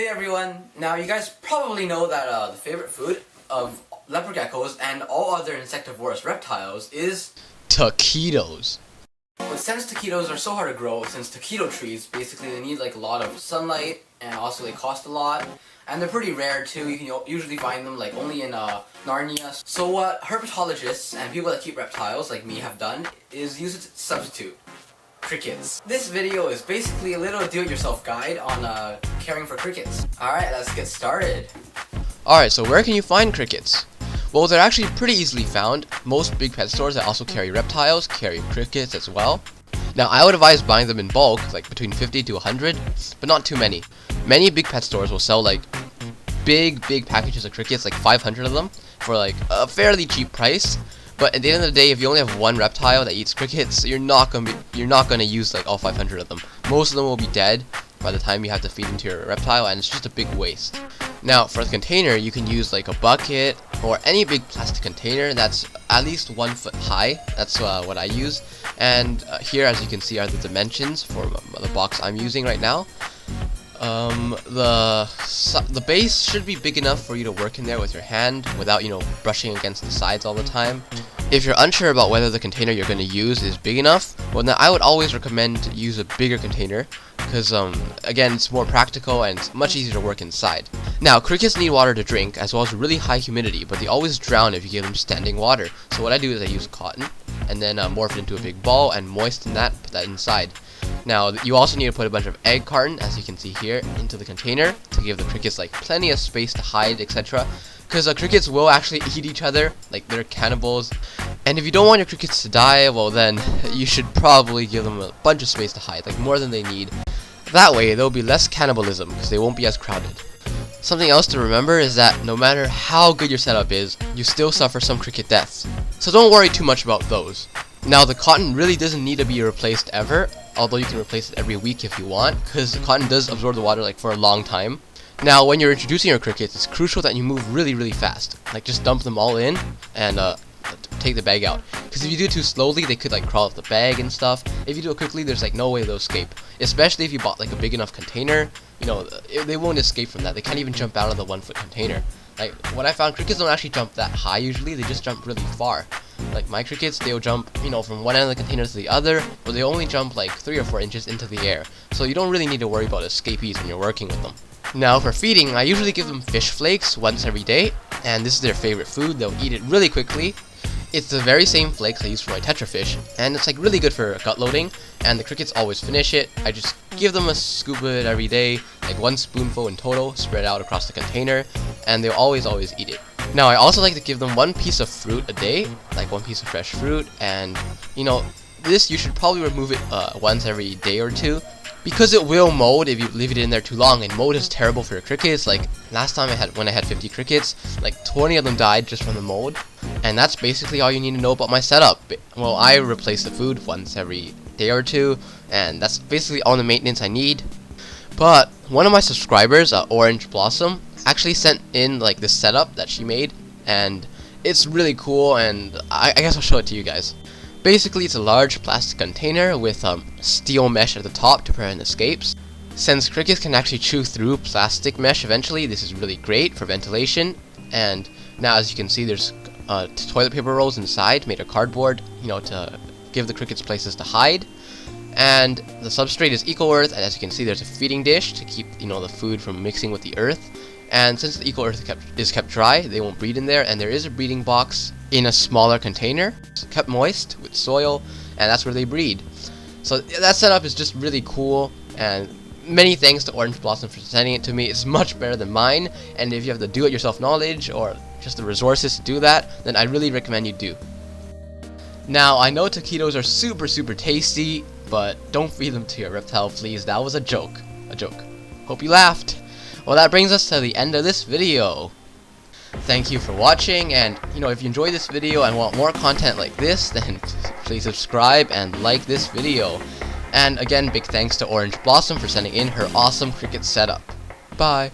Hey everyone! Now you guys probably know that the favorite food of leopard geckos and all other insectivorous reptiles is taquitos. But since taquitos are so hard to grow, since taquito trees basically they need like a lot of sunlight and also they cost a lot and they're pretty rare too. You can usually find them like only in Narnia. So what herpetologists and people that keep reptiles like me have done is use a substitute. Crickets. This video is basically a little do-it-yourself guide on caring for crickets. Alright, let's get started. Alright, so where can you find crickets? Well, they're actually pretty easily found. Most big pet stores that also carry reptiles carry crickets as well. Now, I would advise buying them in bulk, like between 50 to 100, but not too many. Many big pet stores will sell like big packages of crickets, like 500 of them, for like a fairly cheap price. But at the end of the day, if you only have one reptile that eats crickets, you're not gonna use like all 500 of them. Most of them will be dead by the time you have to feed them to your reptile, and it's just a big waste. Now, for the container, you can use like a bucket or any big plastic container that's at least 1 foot high. That's what I use. And here, as you can see, are the dimensions for the box I'm using right now. The base should be big enough for you to work in there with your hand without, brushing against the sides all the time. If you're unsure about whether the container you're going to use is big enough, well, then I would always recommend to use a bigger container because, again, it's more practical and it's much easier to work inside. Now, crickets need water to drink as well as really high humidity, but they always drown if you give them standing water. So what I do is I use cotton and then morph it into a big ball and moisten that, put that inside. Now, you also need to put a bunch of egg carton, as you can see here, into the container to give the crickets like plenty of space to hide, etc. Because crickets will actually eat each other, like they're cannibals. And if you don't want your crickets to die, well then, you should probably give them a bunch of space to hide, like more than they need. That way, there will be less cannibalism, because they won't be as crowded. Something else to remember is that no matter how good your setup is, you still suffer some cricket deaths. So don't worry too much about those. Now, the cotton really doesn't need to be replaced ever, although you can replace it every week if you want, because the cotton does absorb the water like for a long time. Now, when you're introducing your crickets, it's crucial that you move really fast. Like, just dump them all in and take the bag out. Because if you do it too slowly, they could like crawl off the bag and stuff. If you do it quickly, there's like no way they'll escape. Especially if you bought like a big enough container, they won't escape from that. They can't even jump out of the 1 foot container. Like, what I found, crickets don't actually jump that high usually, they just jump really far. Like my crickets, they'll jump, from one end of the container to the other, but they only jump like 3 or 4 inches into the air. So you don't really need to worry about escapees when you're working with them. Now for feeding, I usually give them fish flakes once every day, and this is their favorite food. They'll eat it really quickly. It's the very same flakes I use for my tetrafish, and it's like really good for gut loading, and the crickets always finish it. I just give them a scoop of it every day, like 1 spoonful in total, spread out across the container, and they'll always eat it. Now, I also like to give them 1 piece of fruit a day, like 1 piece of fresh fruit, and, this you should probably remove it once every day or two, because it will mold if you leave it in there too long, and mold is terrible for your crickets. Like, last time when I had 50 crickets, like 20 of them died just from the mold, and that's basically all you need to know about my setup. Well, I replace the food once every day or two, and that's basically all the maintenance I need. But one of my subscribers, OrangeBlossom, actually sent in like this setup that she made, and it's really cool, and I guess I'll show it to you guys. Basically, it's a large plastic container with steel mesh at the top to prevent escapes. Since crickets can actually chew through plastic mesh eventually, this is really great for ventilation. And now, as you can see, there's toilet paper rolls inside made of cardboard, to give the crickets places to hide. And the substrate is eco-earth, and as you can see, there's a feeding dish to keep the food from mixing with the earth. And since the eco-earth is kept dry, they won't breed in there, and there is a breeding box in a smaller container. It's kept moist with soil, and that's where they breed. So that setup is just really cool, and many thanks to OrangeBlossom for sending it to me. It's much better than mine, and if you have the do-it-yourself knowledge or just the resources to do that, then I really recommend you do. Now, I know taquitos are super tasty, but don't feed them to your reptile, please. That was a joke. Hope you laughed. Well, that brings us to the end of this video. Thank you for watching, and if you enjoyed this video and want more content like this, then please subscribe and like this video. And again, big thanks to OrangeBlossom for sending in her awesome cricket setup. Bye.